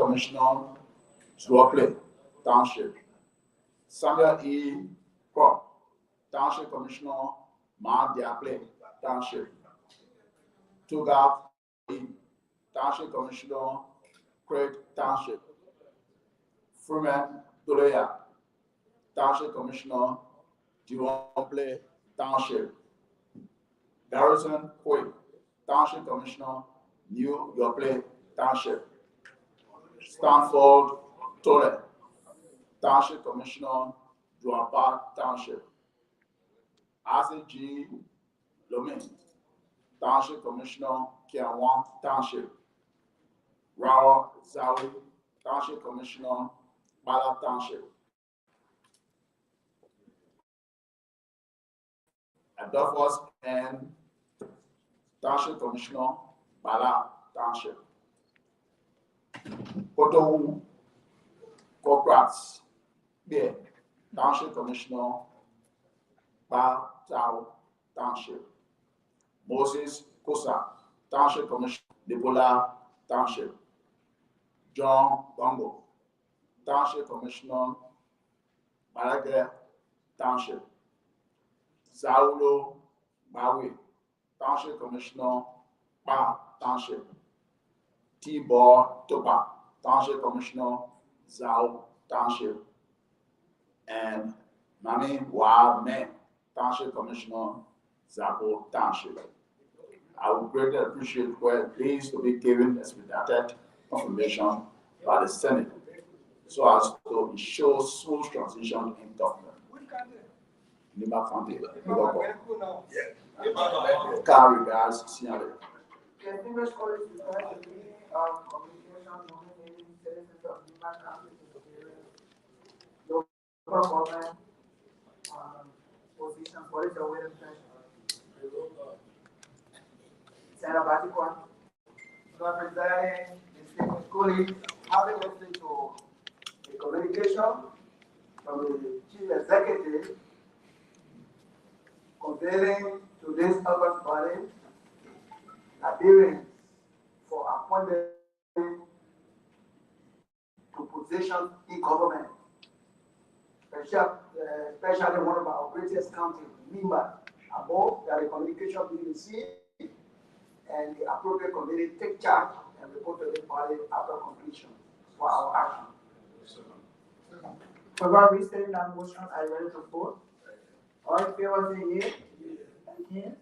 Commissioner, Zuople Township. Samuel E. Crop, Township Commissioner, Mount Diaple Township. Tugaf E. Township Commissioner, Craig Township. Freeman Doleya, Township Commissioner, Duomple Township. Garrison Quick, Township Commissioner, New Yople Township. Stanford Tole, Township Commissioner, Duapa Township. Isaac G. Lomin, Township Commissioner, Kiawan Township. Rao Zawi, Township Commissioner, Bala Township. Adolphus N. Township Commissioner, Bala Township. Kotowu Corporates, Bear, Township Commissioner, Ba Tao Township. Moses Kosa, Township Commissioner, Debola Township. John Bongo, Township Commissioner, Malagre Township. Saulo Bawi, Township Commissioner, Ba Township. Tibor Topa, Township Commissioner, Zao Township. And Mami Wa Men, Township Commissioner, Zapo Township. I would greatly appreciate where these to be given expedited confirmation by the Senate so as to ensure smooth transition in government. Lima County, Car regards, Signore. The distinguished colleagues refer to the communication nominating citizens of Lima County to the local government positions. What is your waiting session? Senator Batikwan. So, presiding distinguished colleagues, having listened to the communication from the chief executive conveying to this August body adherence for appointment to positions in government, especially one of our greatest counties, Lima. Above, that the communication be received and the appropriate committee take charge and report to the body after completion for our action. For restating that motion, are you ready to vote? All in favor, say yea. Against?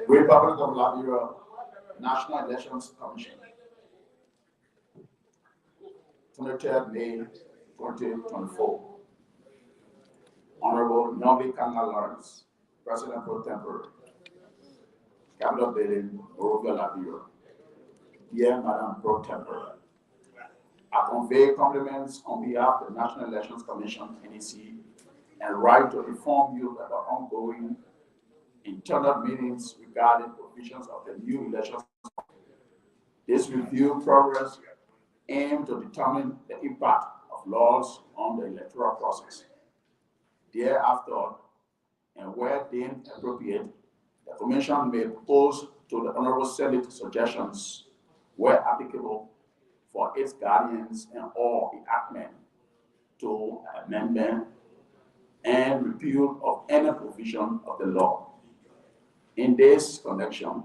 Republic of Liberia, National Elections Commission. 23rd May 2024. Honorable Novi Kanga Lawrence, President Pro Tempore, Capital Building, Monrovia, Liberia. Dear Madam Pro Tempore, I convey compliments on behalf of the National Elections Commission, NEC, and write to inform you that the ongoing internal meetings regarding provisions of the new elections. This review progress aimed to determine the impact of laws on the electoral process. Thereafter, and where deemed appropriate, the Commission may propose to the Honorable Senate suggestions, where applicable, for its guardians and or enactment to amendment and repeal of any provision of the law. In this connection,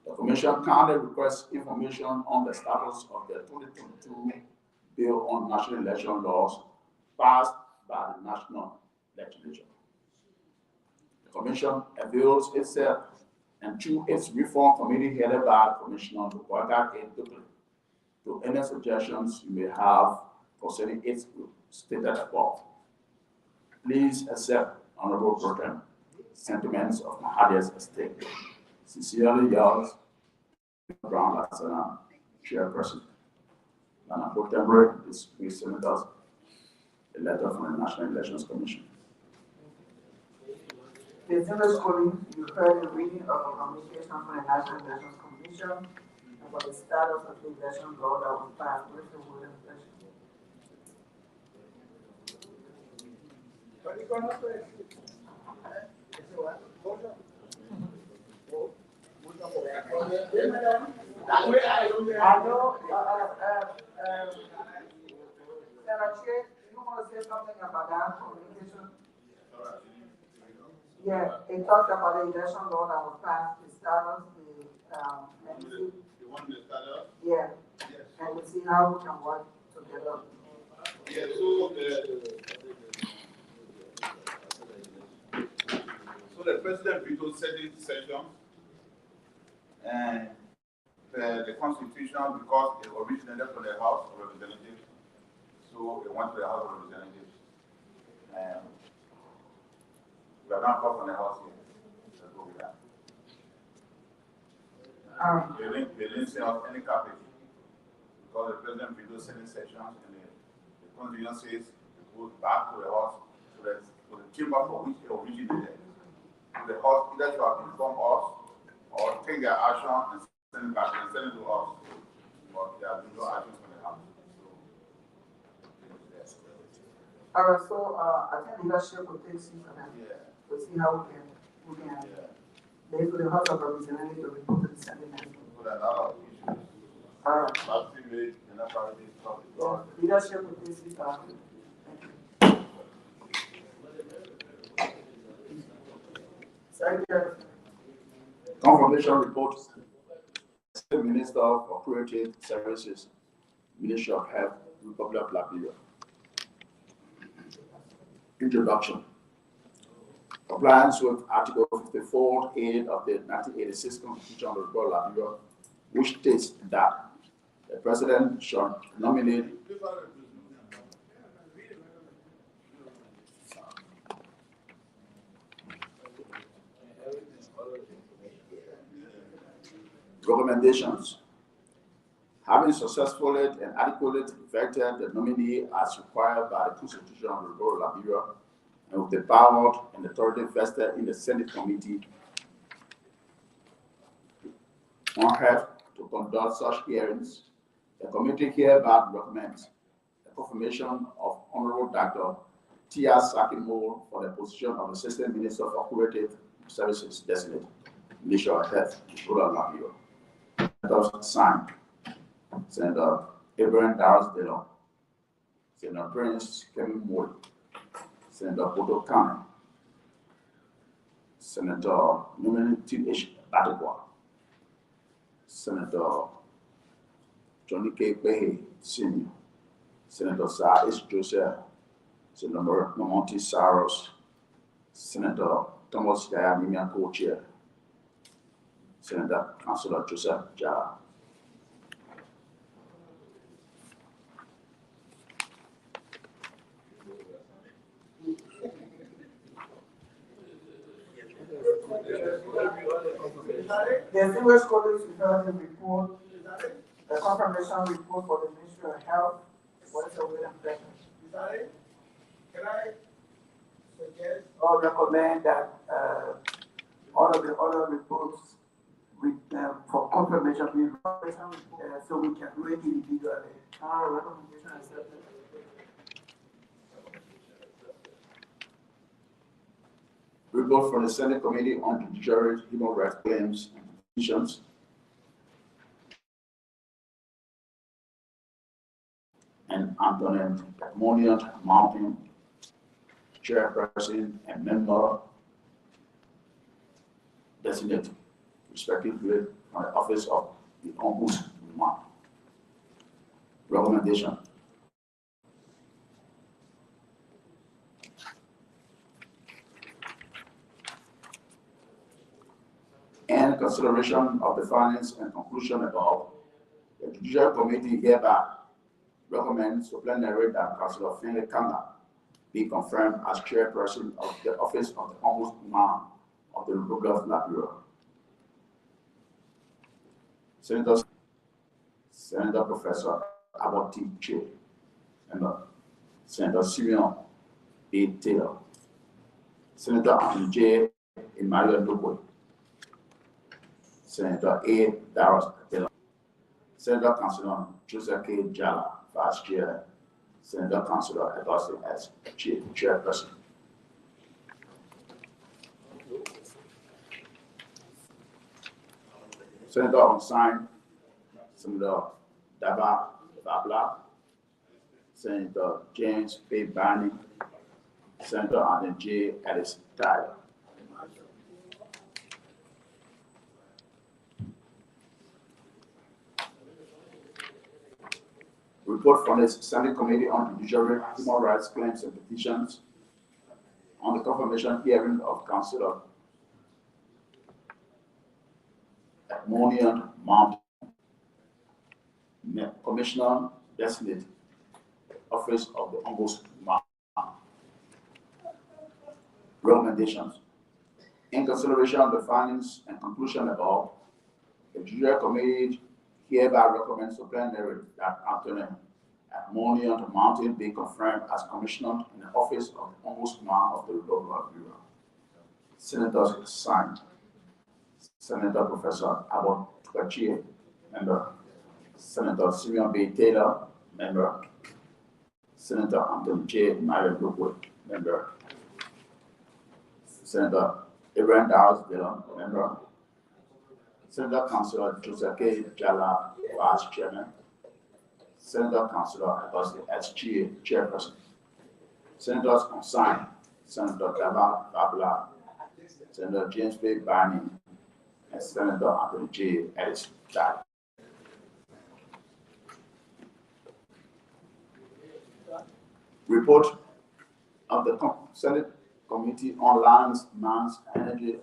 the Commission kindly requests information on the status of the 2022 Bill on National Election Laws passed by the National Legislature. The Commission avails itself and through its reform committee headed by Commissioner Lukwaka A. Duplin to any suggestions you may have concerning it stated above. Please accept Honorable Protem sentiments of my hardest estate. Sincerely yours, Brown Lasana, Chairperson. And I put this week senators a letter from the National Elections Commission. Distinguished colleagues, you heard the reading of a communication from the National Elections Commission about the status of the election law that was passed with the word of session. I know, Senator Chair, you want to say something about that communication? Yeah, it talked about the election law that was passed, the status, You want the status? yeah, Yes. and we see how we can work together. Yeah, so the president vetoed certain sessions, and the constitution, because it originated from the House of Representatives, so it went to the House of Representatives. And we are not from the House here. That's what we have. They didn't send us any copy because the president vetoed certain sessions, and the constitution says it goes back to the House, to the chamber for which it originated. So the House either should have informed us or take their action and send it back and send it to us. But there has been no action from the House. All right, so I think leadership will take seat on that. Yeah. We'll see how we can make the House of Representatives to report to the Senate. So there are a lot of issues. All right. Activate and apparently stop it. So leadership will take seat on that. Secretary. Confirmation report. State Minister for Creative Services, Ministry of Health, Republic of Liberia. Introduction. Compliance with Article 54(8) of the 1986 Constitution of the Republic of Liberia, which states that the President shall nominate recommendations. Having successfully and adequately vetted the nominee as required by the Constitution of the Republic of Liberia, and with the power and authority vested in the Senate Committee on Health to conduct such hearings, the committee hereby recommends the confirmation of Honorable Dr. Tia Sakimo for the position of Assistant Minister for Creative Services Designate, Ministry of Health, Rural Liberia. Signed, Senator Abraham Darius Dillon, Senator Prince Kevin Moore, Senator Bodo Kane, Senator Numini T.H. Bategua, Senator Johnny K. Behe, Sr., Senator Sir H. Joseph, Senator Mamonti Saros, Senator Thomas Yaya Co-Chair, Senator Councilor Joseph Jara. The distinguished colleagues, we heard the report, the confirmation report for the Ministry of Health. What is the way of preference? Can I suggest or recommend that all of the other reports with for confirmation, so we can do it individually. Our recommendation accepted. Report from the Senate Committee on Judiciary, Human Rights Claims and Petitions. And Antoinette Monian Mountain, Chairperson and Member Designate, respectively, on the Office of the Ombudsman. Recommendation. And consideration of the findings and conclusion above, the The Judicial Committee hereby recommends supplementary that Councillor Finlay Kanga be confirmed as chairperson of the office of the Ombudsman of the Republic of Liberia. Senator Professor Abbott T. Che, member. Senator Simeon B. Taylor. Senator Anthony J. Emmanuel Nugwe. Senator A. Darius Taylor. Senator Councilor Joseph K. Jala, Vice Chair. Senator Councilor Augustine S. Chairperson. Senator unsigned, Senator Daba Babla, Senator James P. Barney, Senator Anthony J. Ellis Tyler. Report from the Senate Committee on Judiciary, Human Rights Claims and Petitions on the confirmation hearing of Councilor Edmonian Mountain, Commissioner Designate, Office of the Ombudsman. Recommendations. In consideration of the findings and conclusion above, the Judicial Committee hereby recommends supplementary that Anthony Edmonian Mountain be confirmed as Commissioner in the Office of the Ombudsman of the Republic of Liberia. Senators signed. Senator Professor Abbott Tukachie, member. Senator Simeon B. Taylor, member. Senator Anthony J. Nugwe, member. Senator Ibrahim Darius Dillon, member. Senator Councilor Joseph K. Jala, Vice Chairman. Senator Councilor Augustine S. Chairperson. Senators unsigned. Senator Daba Babla, Senator James P. Barney, and Senator Anthony J. Ellis Tyler. Report of the Senate Committee on Lands, Mines, Energy.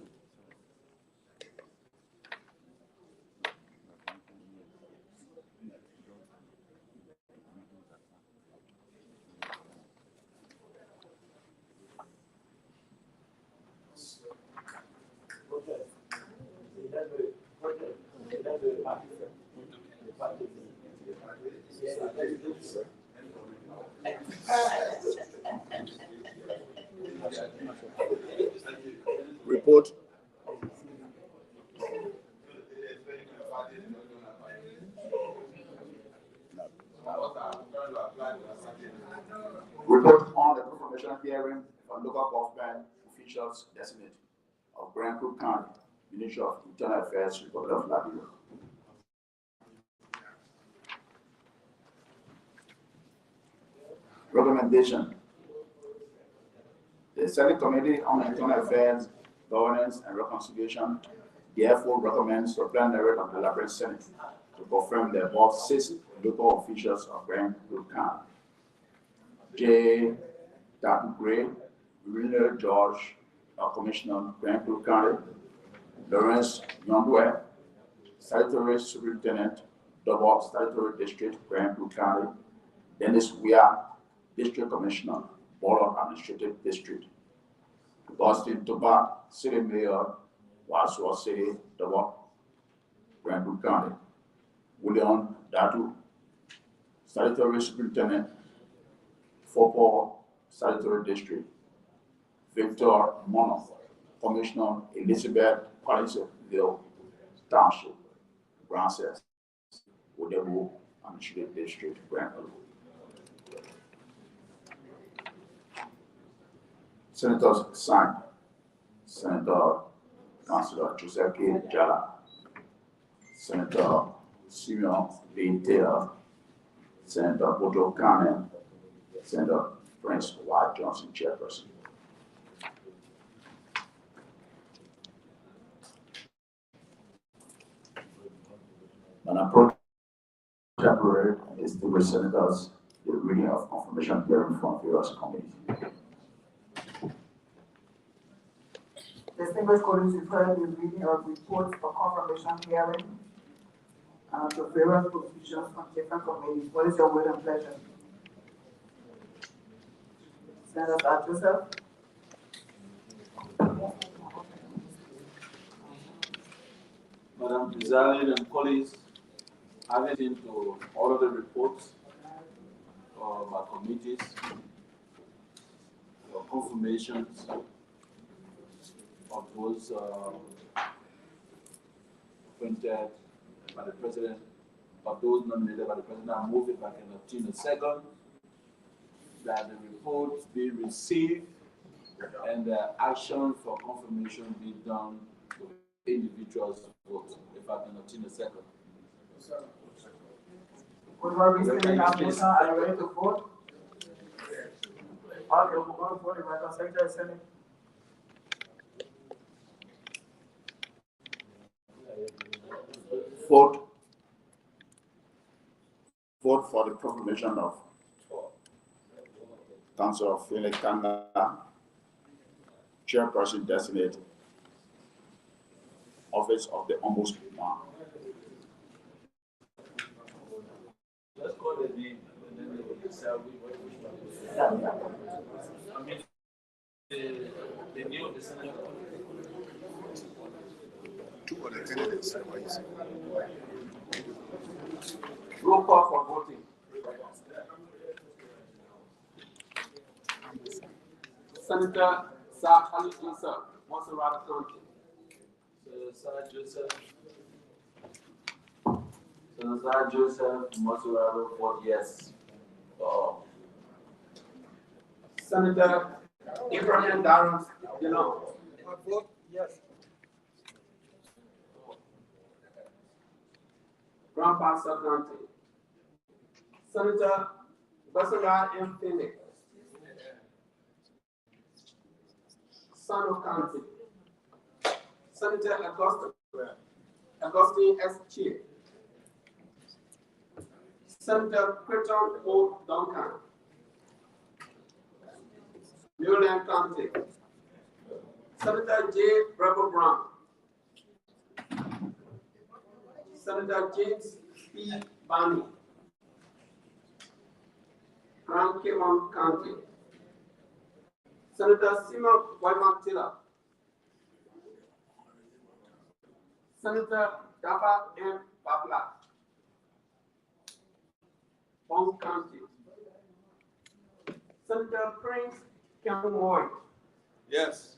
Report. Report on the confirmation hearing on local government officials designate of Grand Cook County, Ministry of Internal Affairs, Republic of Liberia. Recommendation. The Senate Committee on Internal Affairs, Governance and Reconciliation therefore recommends supplementary of the Liberian Senate to confirm the above 6 local officials of Grand Cook County. J. Dr. Gray, Regional George, Commissioner, Grand Cook County. Lawrence Nyondwe, Statutory Superintendent, Double Statutory District, Grand Cook County. Dennis Weah, District Commissioner, Board of Administrative District. Augustine Toba, City Mayor, Waswa City, Double, Grand Cook County. William Datu, Statutory Superintendent, Fopo Statutory District. Victor Mono, Commissioner, Elizabeth Palisville Township, Francis, Udebu, Administrative District, Grand Cook. Senators signed. Senator Councilor Joseph K. Jala, Senator Simeon B. Taylor, Senator Boto Kane, Senator Prince Y. Johnson, Chairperson. Madam Pro Temporary and distinguished senators, the reading of confirmation hearing from various committees. Distinguished colleagues, you've heard the reading of reports for confirmation hearing to various positions on different committees. What is your will and pleasure? Senator Joseph? Madam President and colleagues, having seen to all of the reports of our committees, your confirmations of those appointed by the President, of those nominated by the President, I move if I can obtain a second, that the reports be received and the action for confirmation be done to individuals' vote. If I can obtain a second. Are you ready to vote? Okay, we're going to vote. Madam Secretary of Senate. Vote for the confirmation of Councilor Felix Kanga, Chairperson Designate, Office of the Ombudsman. Let's call the name and then they will decide I mean, the name of the Senate. Two other candidates. Roll call for voting. Senator Sir Ali Joseph, Monserrat County. Senator Joseph, Monserrat, vote yes. Senator Abraham Darren, Vote yes. Grand Pastor County. Senator Bassara M. Phoenix, Sano County. Senator Augustine S. Chief. Senator Creighton O. Duncan, Liberian County. Senator J. Rebel Brown. Senator James P. Barney, Grand Caymon County. Senator Simon Wyman Taylor. Senator Daba M. Babla, Bong County. Senator Prince Cameron Moy. Yes.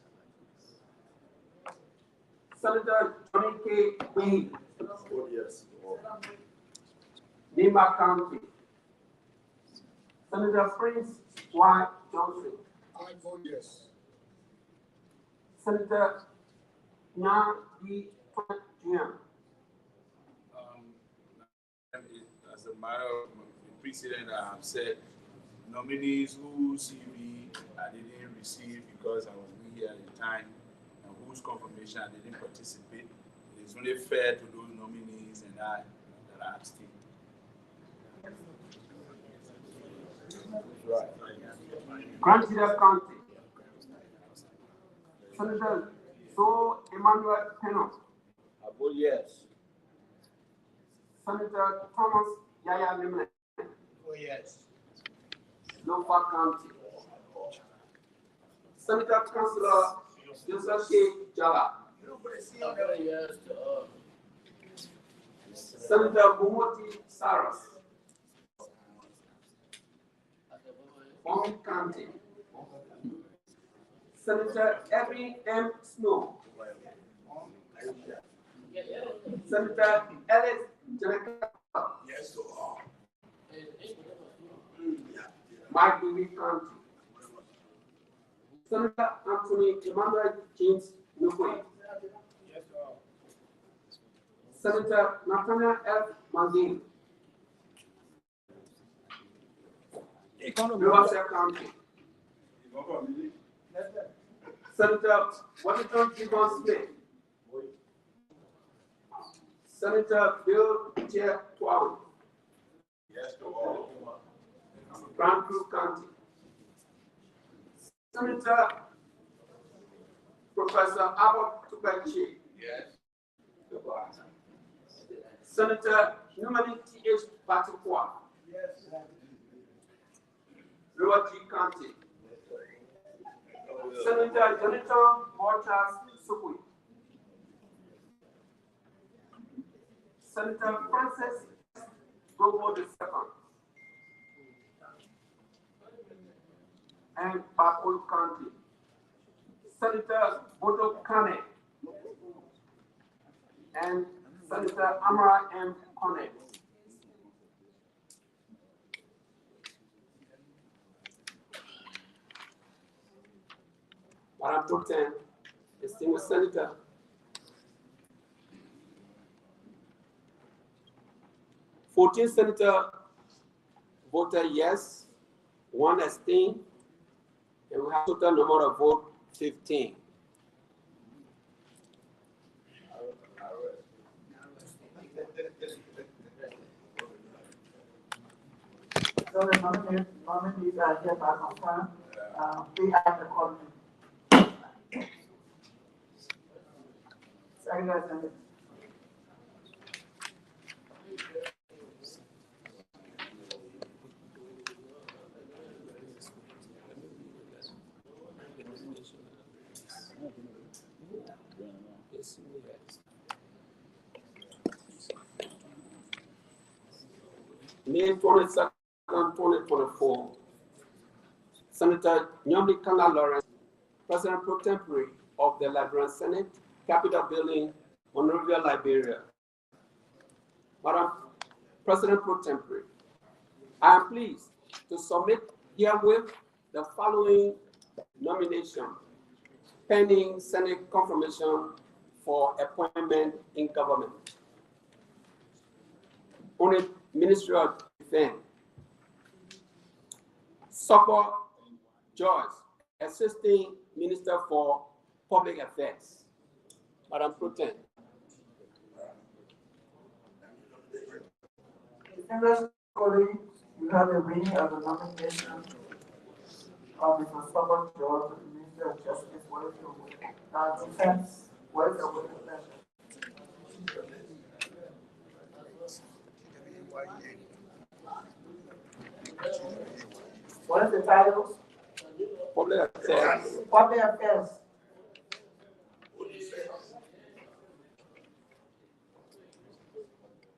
Senator Johnny K. Queen, Vote yes. Nima County. Senator Prince Y. Johnson. I vote yes. Senator Nya D. Jr. As a matter of precedent, I have said nominees whose CV I didn't receive because I was new here at the time and whose confirmation I didn't participate. It is only fair to those nominees and I that I abstain. Grand Cedar County. Senator So Emmanuel Peno. I vote yes. Senator Thomas Yaya Limne, Oh, yes. Lofa County. Senator Councilor Joseph K. Jala. Senator Bumoti Saras, Bong County. Senator Evie M. Snow. Senator Ellis Jennifer. Yes to all. Mike Louis County. Senator Anthony Emmanuel James Nukwe. Yes to all. Senator Nathaniel F. Mandin. Riverside County. Senator Washington Gibbon Smith. Senator Bill Chair Twain. Yes to all. Grand Cruz County. Senator Professor Abbott Tupachi. Yes. Senator Numani T.H. Batukwa, Yes. Lower G County. Senator Jonathan Mortas Sukui. Senator Francis Gogo II. And Bakul County. Senator Bodo Kane. And Senator Amara M. Kone. Madam Pro Tem, distinguished Senator, "14 Senator voted yes, 1 abstained, and we have total number of vote 15. So the nominees are hereby confirmed. They have the quorum. Secretary Senate. May 22nd, 2024, Senator Nyomdi Kana Lawrence, President Pro Tempore of the Liberian Senate, Capitol Building, Monrovia, Liberia. Madam President Pro Tempore, I am pleased to submit herewith the following nomination pending Senate confirmation for appointment in government. On the Ministry of Defense, Support Joyce, Assisting Minister for Public Affairs. Madam Pro Tem. Distinguished colleagues, you have a reading of the nomination of Mr. Support George, Minister of Justice, Defense, what is the word of pleasure? What is the title? Public Affairs. Public Affairs.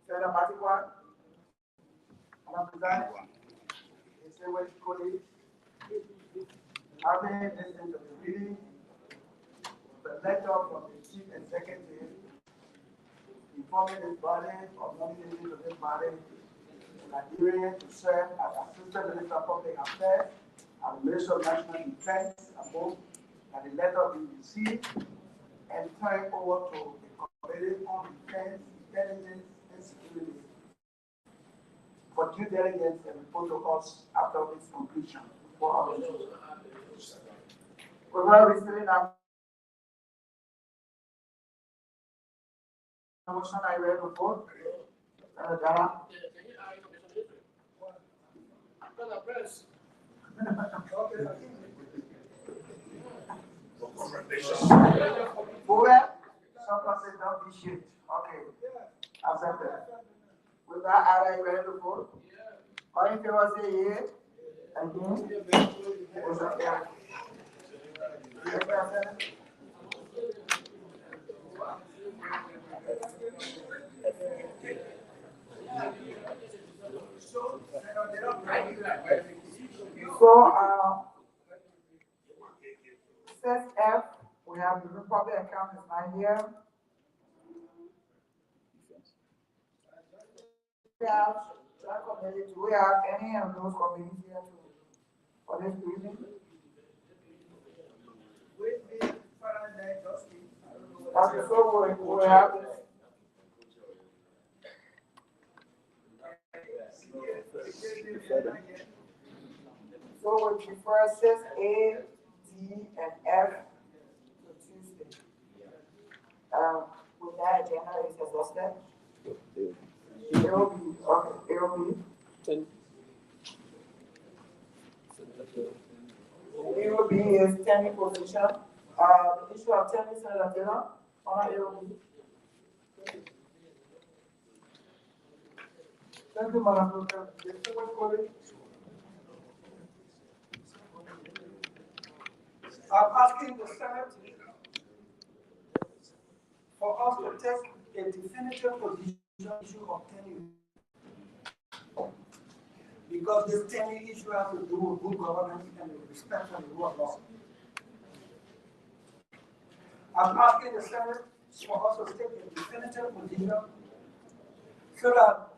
Senator Batikwa, Madam President, distinguished colleagues, having listened to the reading, the letter from the Chief Executive informing this body of nominating to this body Liberian to serve as Assistant Minister of Public Affairs and Minister of National Defense, above that the letter be received and turned over to the Committee on Defense, Intelligence, and Security for due diligence and protocols after its completion. For our we will receiving our motion. I read before. Dara. Some don't be shit. Okay. Accepted. With that, are you ready to vote? All in favor say yea. Again? So, set F, we have the Republic account is not here. We have that committee. Do we have any of those committees here for this evening? Okay, so we have so we prefer sets A, D, and F to Tuesday. With that agenda is exhausted. It will be okay. It will be 10. It will be his standing position. The issue of 10 Senator Taylor, it will be. Thank you, Madam President. The second colleague. I'm asking the Senate for us to take a definitive position on the issue of tenure. Because this tenure issue has to do with good governance and respect for the rule of law. I'm asking the Senate for us to take a definitive position so that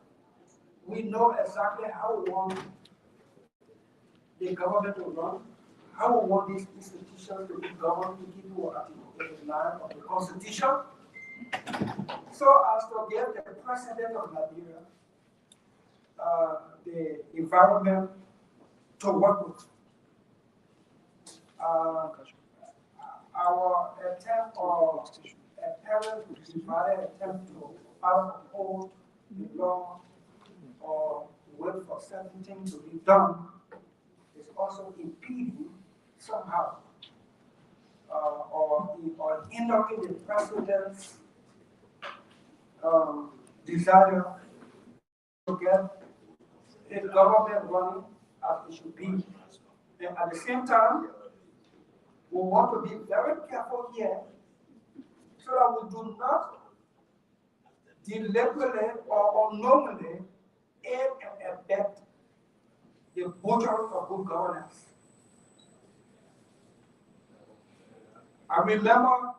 we know exactly how we want the government to run, how we want these institutions to be governed to keep Article 89 of the Constitution, so as to give the President of Liberia the environment to work with. Our attempt or apparent divided attempt to uphold the law or wait for certain things to be done is also impeding somehow or hindering the President's desire to get his government running as it should be. And at the same time, we want to be very careful here so that we do not deliberately or unknowingly aid and abet the butchery of good governance. I remember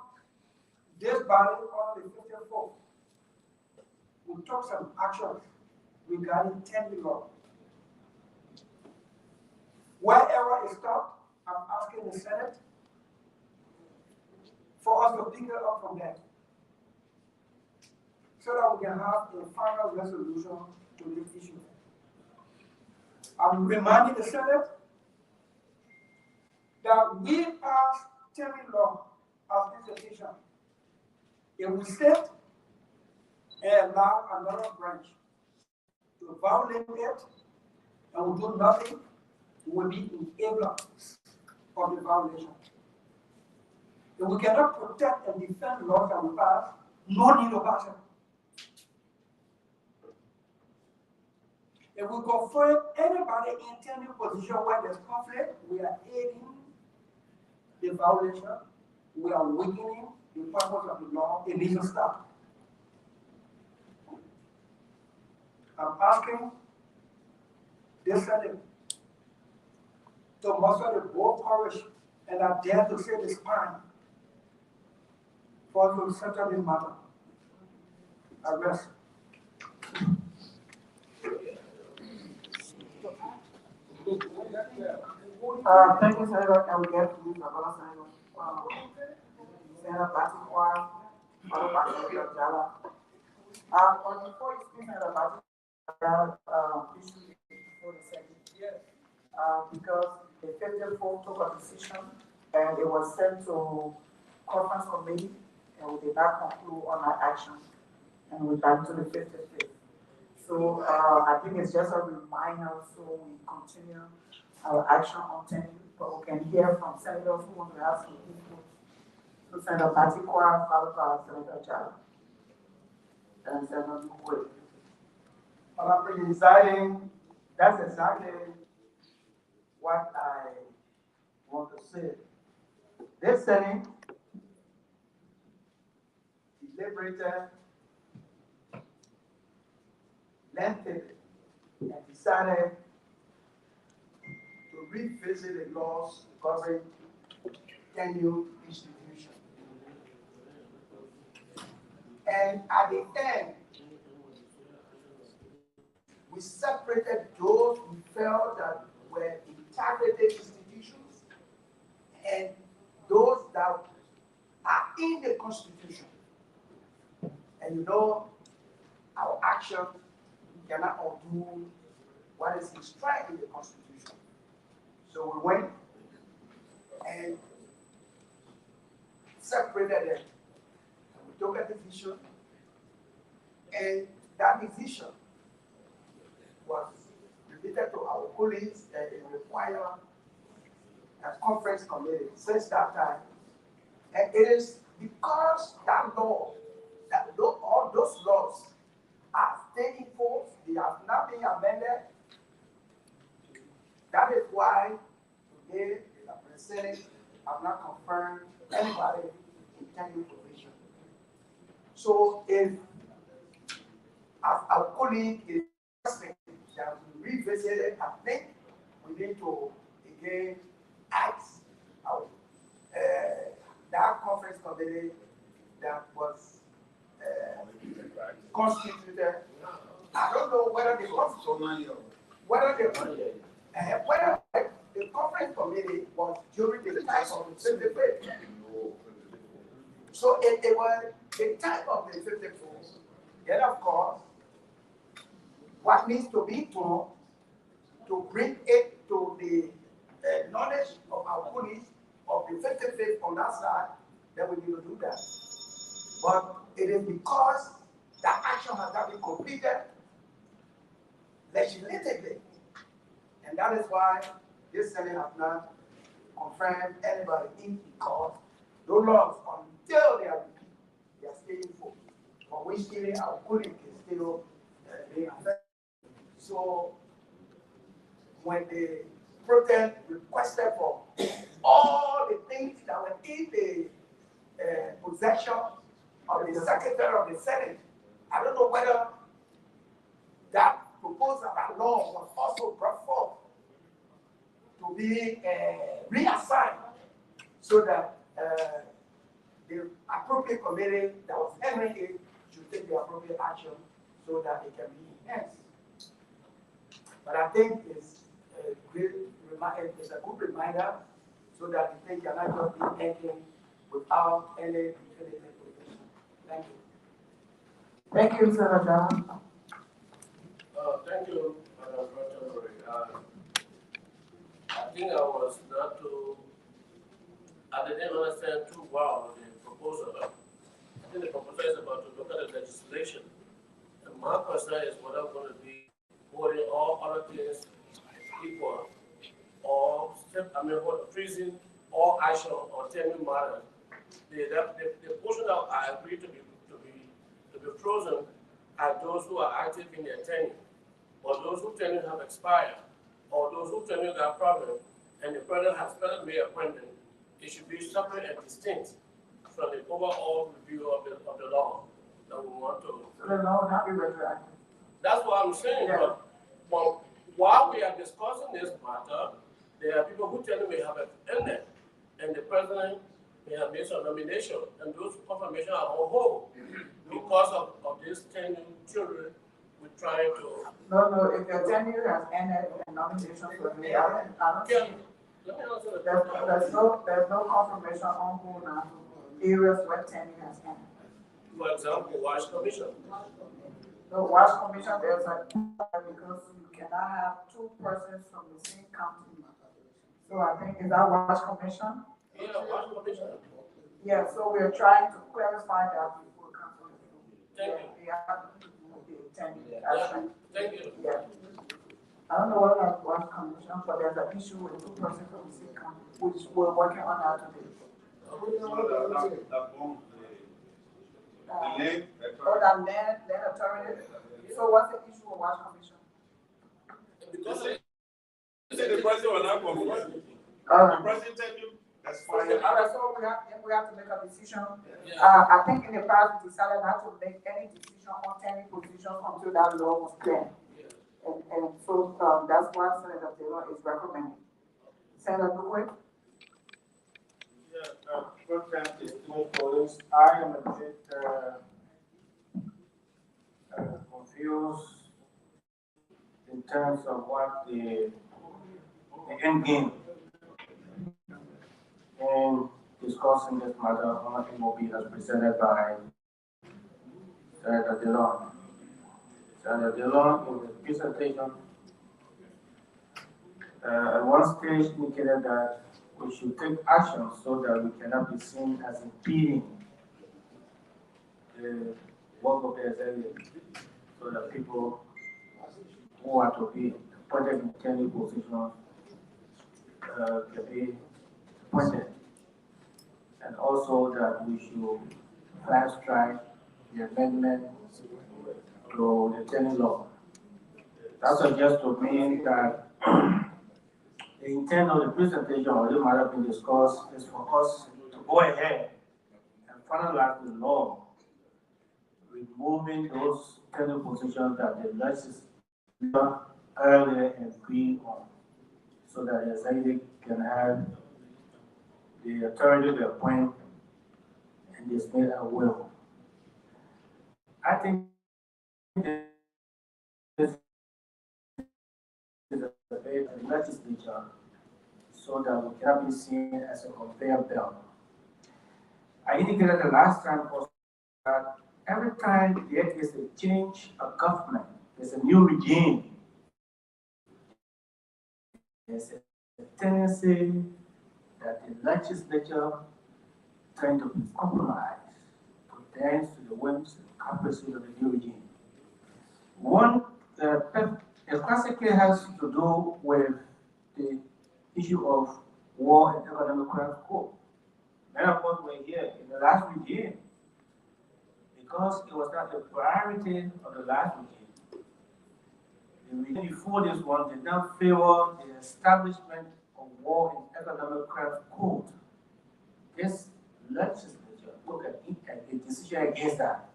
this body on the 54th, we took some actions regarding tenure law. Wherever it stopped, I'm asking the Senate for us to pick it up from there so that we can have a final resolution to this issue. I'm reminding the Senate that we passed tenure law as institution. If we sit and allow another branch to violate it and we do nothing, we will be enablers of the violation. If we cannot protect and defend laws that we pass, no need to pass it. If we confront anybody in tenure position where there's conflict, we are aiding the violation, we are weakening the purpose of the law. It needs to stop. I'm asking this Senate to muster the bold courage and I dare to say the spine for to settle this matter. I rest. Thank you, Senator. Can we get to this another Senator? Senator Patrick Juan, followed by Senator Jala. But before you speak, Senator Patrick, issue before the second. Yes. Because the 54th took a decision and it was sent to conference committee and we did not conclude on our action and we back to the 55th. So I think it's just a reminder so we continue our action on tenure, but we can hear from senators who want to ask some input. So Senator Patrick Juan, followed by Senator Jala. And Senator Mukwe. Madam President, that's exactly what I want to say. This Senate deliberated lengthily and decided to revisit the laws governing tenure institution. And at the end, we separated those we felt that were integrated institutions and those that are in the Constitution. And you know, our action cannot undo what is enshrined in the Constitution. So we went and separated them. And we took a decision, and that decision was related to our colleagues and it required a conference committee since that time. And it is because that law, all those laws are staying in force they have not been amended. That is why today the Senate have not confirmed anybody in tenure position. So if as our colleague is asking that we revisit it, I think we need to again ask our, that conference committee that was constituted. I don't know whether the conference committee was during the time of the 55th. So it was the time of the 54th. Then of course, what needs to be done to bring it to the knowledge of our police of the 55th on that side, then we need to do that. But it is because that action has not been completed legislatively. And that is why this Senate has not confirmed anybody in because those laws, until they are repealed, they are staying full. For which even our colleague is still being affected. So when the protest requested for all the things that were in the possession of the Secretary of the Senate, I don't know whether that proposal, that law was also brought forth to be reassigned so that the appropriate committee that was handling it should take the appropriate action so that it can be enhanced. But I think it's a good reminder so that the thing cannot just be ending without any definitive position. Thank you. Thank you, Senator John. Thank you, Madam Secretary. I think I was not too, I didn't understand too well the proposal. I think the proposal is about to look at the legislation. And my question is whether we're going to be holding all other things equal, or freezing all action on tenure matter. The portion that I agree to be frozen are those who are active in their tenure, or those who tenure have expired, or those who tenure got problem, and the president has not made appointment. It should be separate and distinct from the overall review of the law that we want to. So the law will not be retroactive. That's what I'm saying. Yeah. But while we are discussing this matter, there are people who tell me we have an ended, and the president may have made some nomination, and those confirmations are on hold because of this 10 children we're trying to. No, if your tenure has ended and nominations were made, I don't see. Let me answer the There's no confirmation on hold now. Areas where tenure has ended. For example, Wash Commission. The Wash Commission, there's a because you cannot have two persons from the same county. So I think is that Wash Commission? Yeah, Wash Commission. Yeah, so we're trying to clarify that before council. Thank you. Thank you. Yeah. I don't know what that Wash Commission, but there's an issue with two persons from the same county, which we're working on that today. That land authority. So what's the issue with Wash Commission? Because The president will not confirm. The president tell you, that's fine. fine. All right, so we have to make a decision. Yeah. I think in the past we decided not to make any decision on any position until that law was clear. And so that's what Senator Taylor is recommending. Senator Duque? Yeah, program is doing police. I am a bit confused in terms of what the end game in discussing this matter on MOB as presented by Senator Dillon. Senator Dillon in his presentation at one stage indicated that we should take action so that we cannot be seen as impeding the work of the assembly, so that people who are to be appointed in tenure positions can be appointed, and also that we should fast track the amendment to the tenure law That suggests to me that the intent of the presentation or the matter being discussed is for us to go ahead and finalize the law, removing those tenure positions that the legislature earlier agreed on, so that the executive can have the authority to appoint and dismiss at will. I think this is a debate in the legislature so that we cannot be seen as a conveyor belt. I indicated the last time also that every time there is a change of government, there's a new regime, there's a tendency that the legislature trying to compromise, to dance to the whims and caprices of the new regime. One, a classic case has to do with the issue of war and economic code. Many of us were here in the last regime because it was not the priority of the last regime. The regime before this one did not favor the establishment of war and economic code. This legislature took a decision against that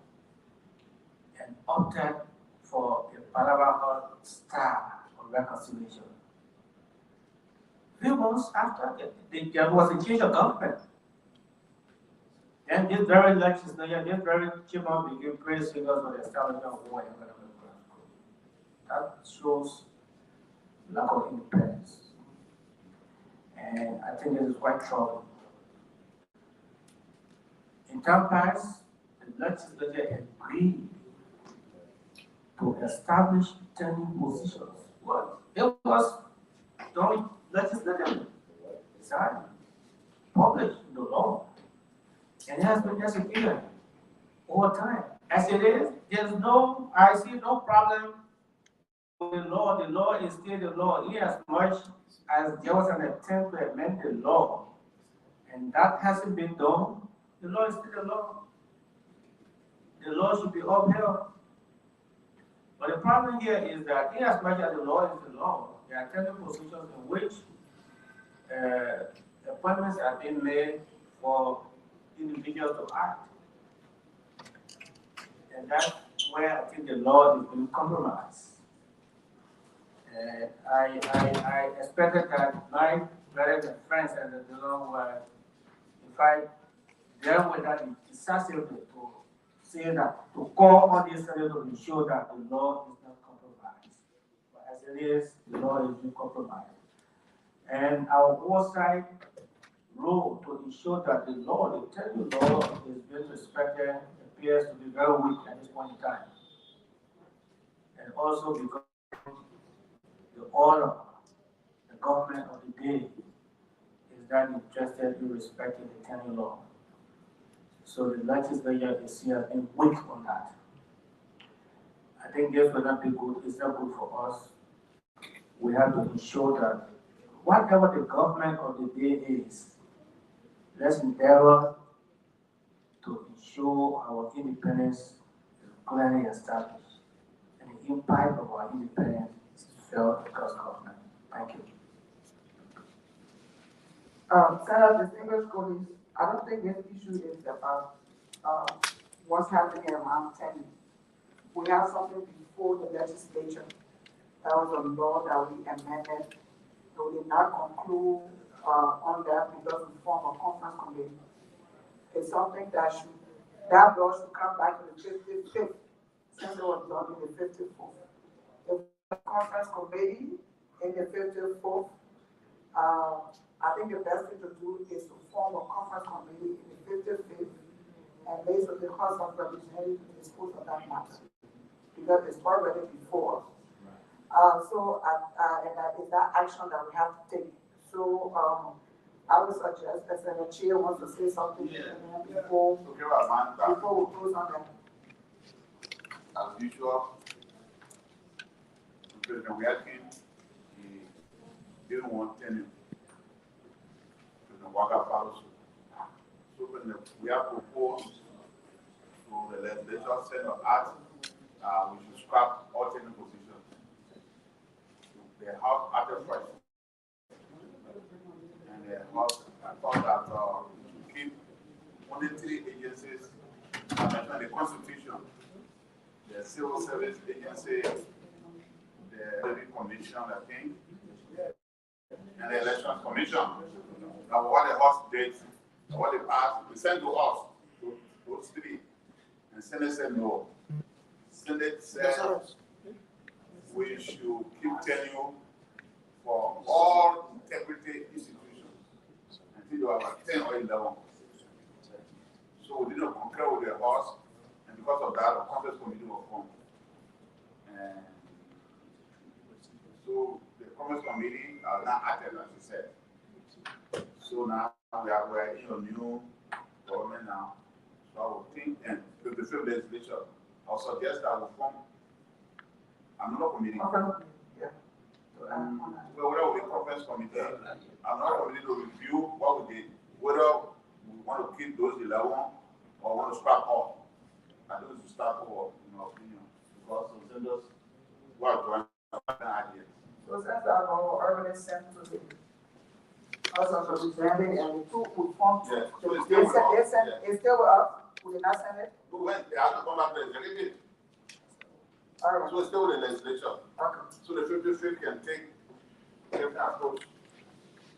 and opted for a parallel star of reconciliation. Few months after, there was a change of government. And this very legislature, this very chairman became praise figures for the establishment of war and economic code. That shows lack of independence. And I think this is quite troubling. In time past, the legislature agreed to establish 10 positions. Well, it was the legislature decided, published the law, and it has been executed over time. As it is, I see no problem with the law. The law is still the law, in as much as there was an attempt to amend the law, and that hasn't been done. The law is still the law. The law should be upheld. But the problem here is that, in as much as the law is the law, there are 10 positions in which appointments have been made for individuals to act. And that's where I think the law is being compromised. I expected that my very friends and the law were, in fact, there with that decisively to say that, to call on this Senate to ensure that the law is not compromised. But as it is, the law is being compromised. And our oversight role to ensure that the law, the tenure law, is being respected appears to be very weak at this point in time. And also because the order, the government of the day, is not interested in respecting the tenure law. So the legislature is here and weak on that. I think this will not be good. It's not good for us. We have to ensure that whatever the government of the day is, let's endeavor to ensure our independence is clearly established and the impact of our independence is felt across government. Thank you. Senator, distinguished colleagues, I don't think this issue is about what's happening around 10. We have something before the legislature. That was a law that we amended. So we did not conclude on that because we formed a conference committee. It's something that law should come back to the 55th, since it was done in the 54th. The conference committee in the 54th, I think the best thing to do is to form a conference committee in the 55th and based on the House of Representatives to dispose of that matter. Because it's already before. And that is that action that we have to take. So I would suggest that the chair wants to say something before we close on that. As usual, President Wilkin, he didn't want any to work out policy. So when we have proposed to the legislature Senate Act, we should scrap all 10 positions. the house after first. And the house, I thought that to keep only 3 agencies in the Constitution: the Civil Service Agency, the Living Commission, I think, and the Elections Commission. Now, what the House did, what they passed, we sent to us, those 3. And Senate said no. Senate said we should keep tenure for all integrity institutions until there are about 10 or 11. So we didn't concur with the House, and because of that, the Conference Committee was formed. And so the Conference Committee are now acted, as you said. So now we are in a new government now. So I would think, and with the fifth legislature, I would suggest that we form another committee. Okay. Yeah. So whether we Conference Committee, another committee to review what we did, whether we want to keep those 11 or want to scrap all. I think we should start over, in my opinion, because some senators were trying to ideas. So since our urban sent to the House of Representatives and the 2 would form, Yeah, so it's they still with us. sent, Yeah. it's still with us, we did not send it? Who went? They have to come back to the executive. All right. So it's still with the legislature. Okay. So the 55th can take different approach.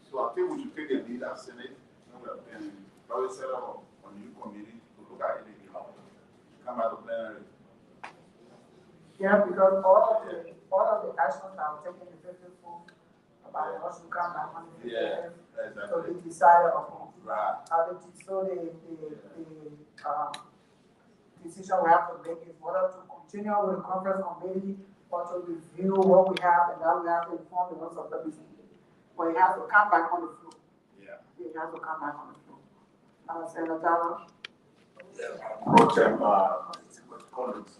So I think we should take the lead as Senate and probably set up a new committee to look at it again. Come out of plenary. Yeah, because all of the actions that were taken in the 54 about us to come back on the 55th. Yeah, So exactly. they decided upon. Right. So the decision we have to make is whether to continue with the conference committee or to review what we have, and then we have to inform the rest of the business. But it has to come back on the floor. Yeah. It has to come back on the floor. Senator Dara? Colleagues.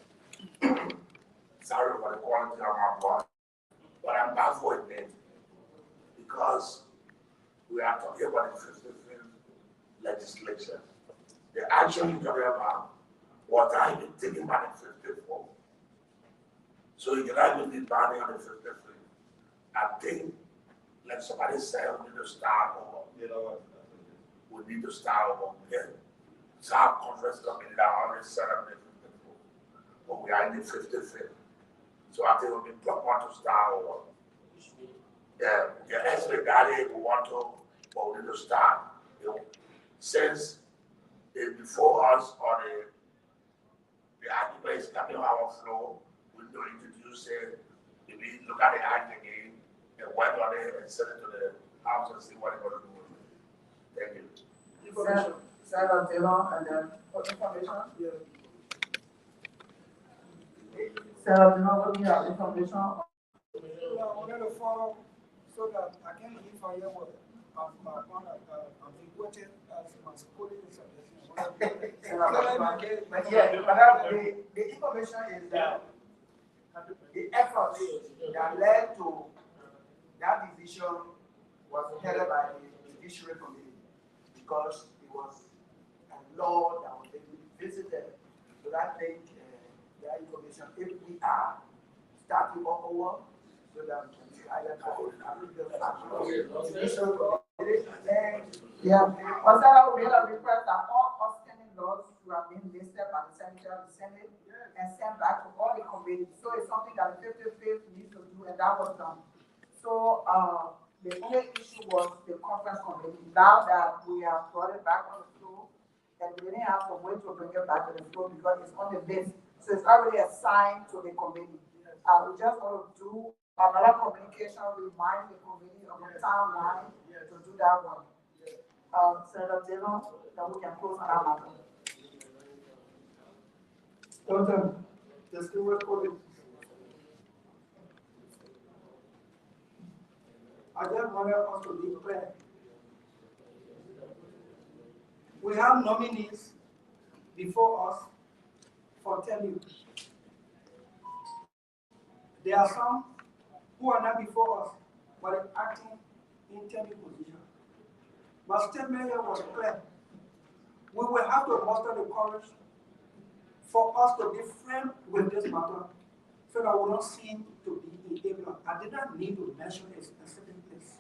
Sorry for the quality of my voice, but I'm baffled because we are talking about the 55th legislation. The action you're talking about was not even taken by the 54th. So you cannot even be banning on the 55th. I think, like somebody said, we need to start over. You know what? We need to start over again. So our conference committee that already set up the 54th, but we are in the 55th. So I think it would be proper to start over. Yeah, expedited, we want to, but we need to start. You know, since before us or the argument is coming on our floor, we need to introduce it, maybe look at the act again, and work on it and send it to the House and see what they're going to do with it. Thank you. Senator Taylor, and then for information? Yeah. Senator Taylor, what do you have information? I wanted to follow so that I can leave for you what I'm important as my schooling suggestion. The information is that the efforts that led to that decision was headed by the Judiciary Committee because it was a law that was being visited. So that think that information, if we are starting all over, so that we can see either yeah, also we have a request that all outstanding laws who have been listed by the Secretary of the Senate and sent back to all the committees. So it's something that the 55th needs to do, and that was done. So the only issue was the conference committee. Now that we have brought it back on the floor, and we didn't have to wait to bring it back to the floor because it's on the list. So it's already assigned to the committee. We just want to do another communication, remind the committee of the timeline to do that one. Senator Taylor, then we can close on that matter. I just wanted us to be clear. We have nominees before us for tenure. There are some who are not before us, but are acting in tenure position. My statement here was clear. We will have to muster the courage for us to be firm with this matter so that we don't seem to be enabler. I did not need to mention a specific place.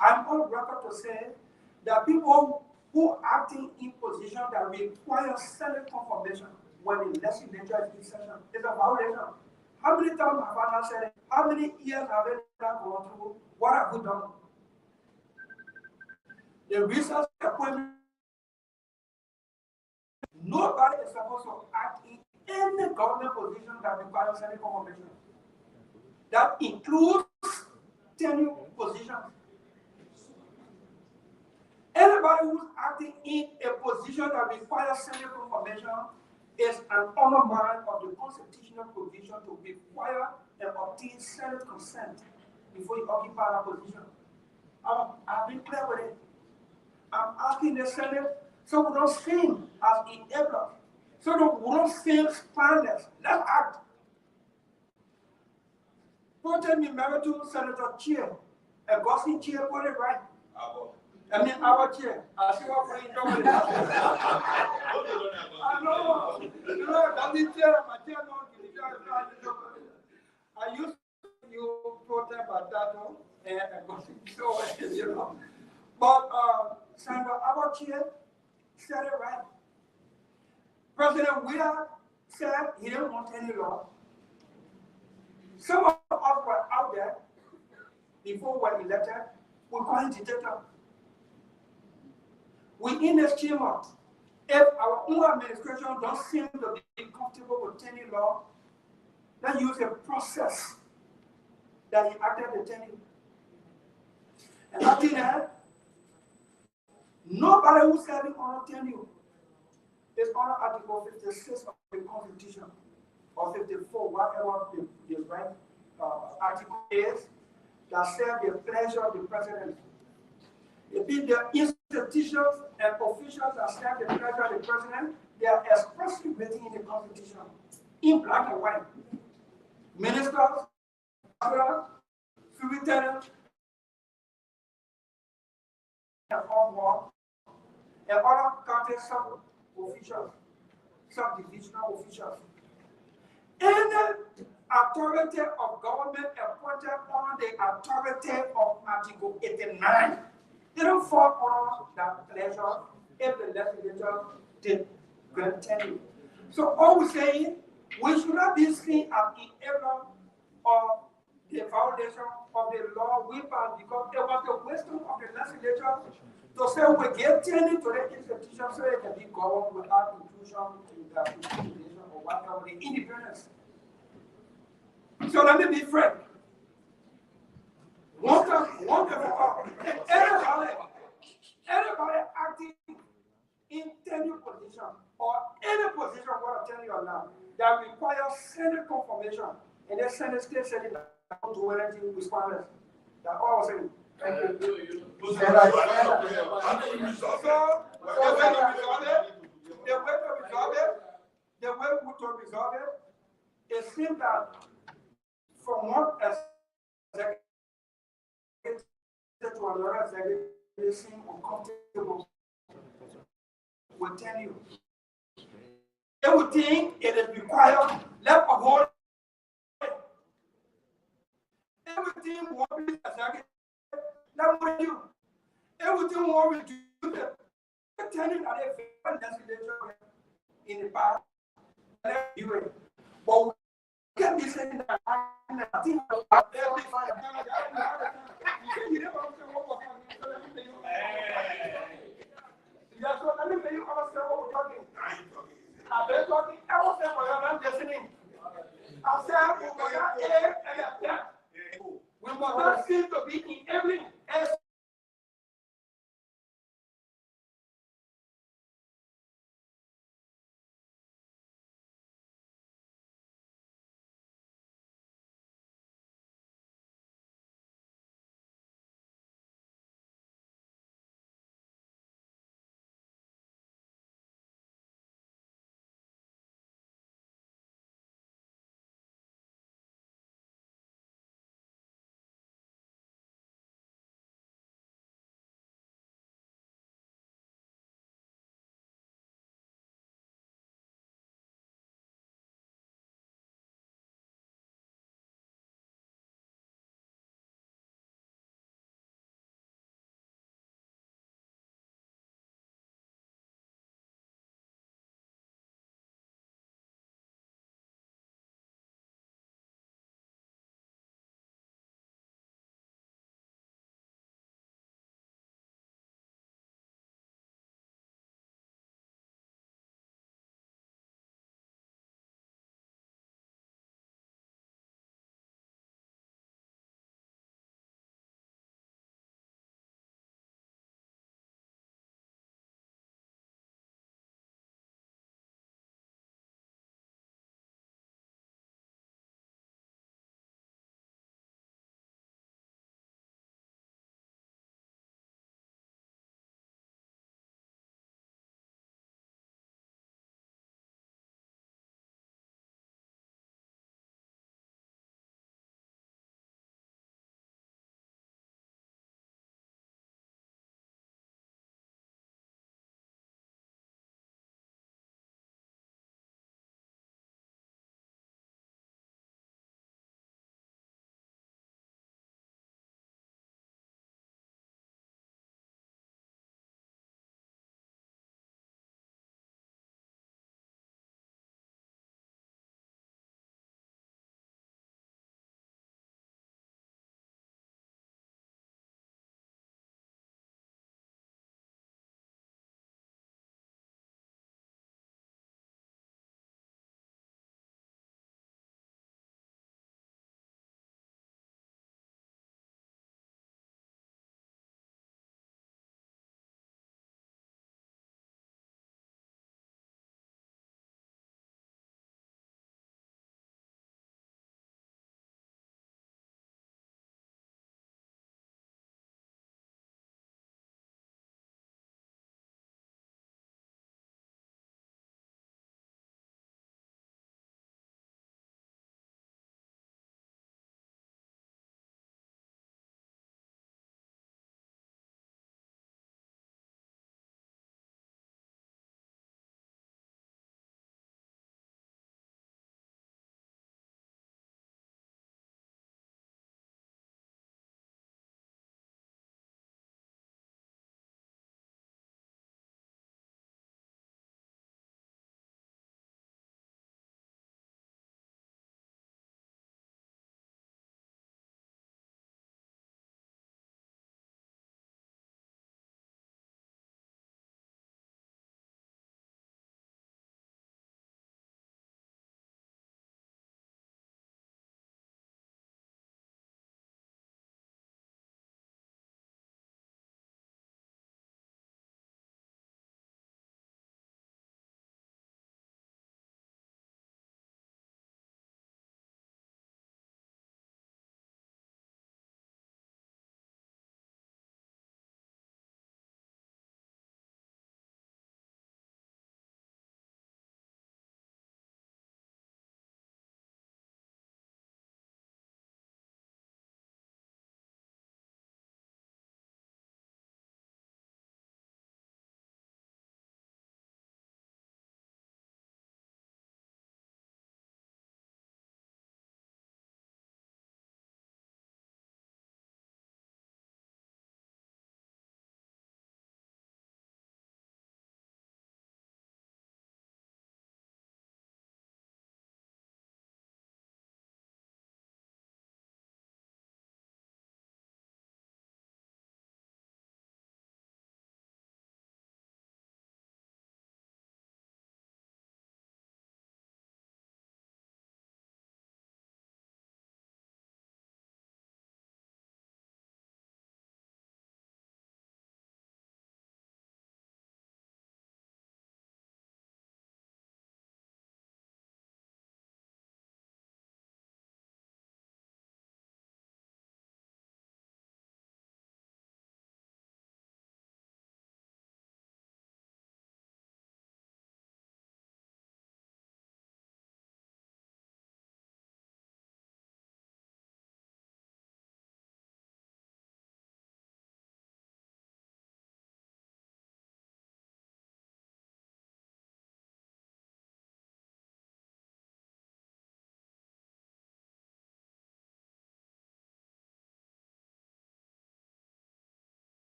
I'm on record to say that people who acting in position that require Senate confirmation when the legislature is in session is a violation. How many times have I not said it? How many years have I not gone through? What have we done? The research appointment, nobody is supposed to act in any government position that requires Senate confirmation. That includes tenure positions. Anybody who's acting in a position that requires Senate confirmation is an undermine of the constitutional provision to require and obtain Senate consent before you occupy that position. I've been clear with it. I'm asking the Senate so we don't seem as enablers, so that we don't seem spineless. Let's act. Protect me, married to Senator Chair, a Gosling Chair, put it right. I mean, our chair. I see what we're doing. I know. You know, that is chair, my chair, I used to you protect Batato and Gosling, so, you know. But, Senator, our chair said it right. President Wheeler said he didn't want any law. Some of us were out there before we were elected. We call him dictator. We in this chamber, if our own administration don't seem to be comfortable with any law, then use a process that he acted the tenure. And after that, nobody who's serving on a tenure is under Article 56 of the Constitution, or 54, whatever the right article is, that serve the pleasure of the president. It be the institutions and officials that serve the pleasure of the president, they are expressly written in the Constitution, in black and white. Ministers, lieutenants, and all and other county sub-officials, subdivisional officials. Any authority of government appointed under the authority of Article 89, they don't fall under that pleasure if the legislature did grant tenure. So all we're saying, we should not be seen as enabler of the violation of the law we passed, because it was the wisdom of the legislature to say we give tenure to the institution so it can be governed without intrusion, intimidation, or whatever, the independence. So let me be frank. One for all. Anybody acting in tenure position or any position, what I'm telling you now, that requires Senate confirmation, and the Senate still saying that don't do anything with Spanish. That's all I'm saying. Thank you. So the way to resolve it, it seems that from one executive to another executive, they seem uncomfortable with tenure. They would think it is required, let a whole everything what we executive, let me do. Everything what we do, the tenure that they failed legislature in the past, let do it. But we can't be saying that I think every yeah, so let me tell you understand what we're talking. I've been talking everything for your man listening. I said we must not air and attack. We must not seem to be in every